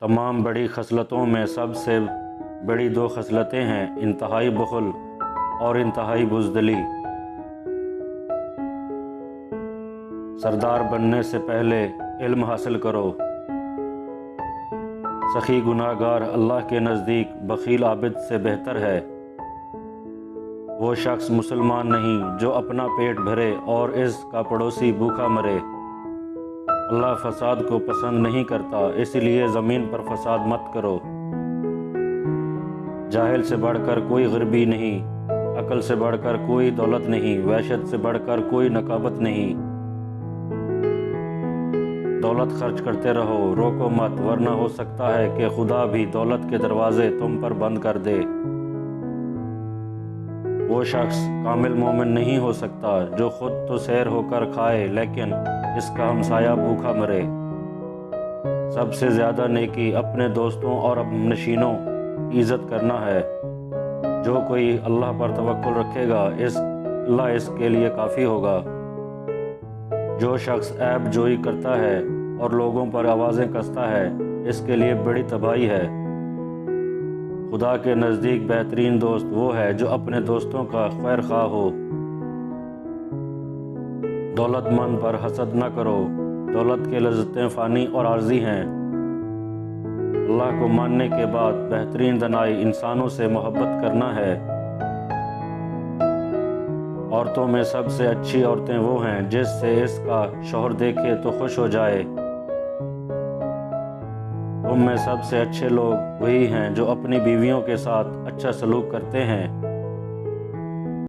تمام بڑی خصلتوں میں سب سے بڑی دو خصلتیں ہیں، انتہائی بخل اور انتہائی بزدلی۔ سردار بننے سے پہلے علم حاصل کرو۔ سخی گناہ گار اللہ کے نزدیک بخیل عابد سے بہتر ہے۔ وہ شخص مسلمان نہیں جو اپنا پیٹ بھرے اور اس کا پڑوسی بھوکا مرے۔ اللہ فساد کو پسند نہیں کرتا، اس لیے زمین پر فساد مت کرو۔ جاہل سے بڑھ کر کوئی غربی نہیں، عقل سے بڑھ کر کوئی دولت نہیں، وحشت سے بڑھ کر کوئی نکابت نہیں۔ دولت خرچ کرتے رہو، روکو مت، ورنہ ہو سکتا ہے کہ خدا بھی دولت کے دروازے تم پر بند کر دے۔ وہ شخص کامل مومن نہیں ہو سکتا جو خود تو سیر ہو کر کھائے لیکن اس کا ہمسایہ بھوکا مرے۔ سب سے زیادہ نیکی اپنے دوستوں اور نشینوں کی عزت کرنا ہے۔ جو کوئی اللہ پر توکل رکھے گا اللہ اس کے لیے کافی ہوگا۔ جو شخص عیب جوئی کرتا ہے اور لوگوں پر آوازیں کستا ہے، اس کے لیے بڑی تباہی ہے۔ خدا کے نزدیک بہترین دوست وہ ہے جو اپنے دوستوں کا خیر خواہ ہو۔ دولت مند پر حسد نہ کرو، دولت کی لذتیں فانی اور عارضی ہیں۔ اللہ کو ماننے کے بعد بہترین دنائی انسانوں سے محبت کرنا ہے۔ عورتوں میں سب سے اچھی عورتیں وہ ہیں جس سے اس کا شوہر دیکھے تو خوش ہو جائے۔ تم میں سب سے اچھے لوگ وہی ہیں جو اپنی بیویوں کے ساتھ اچھا سلوک کرتے ہیں۔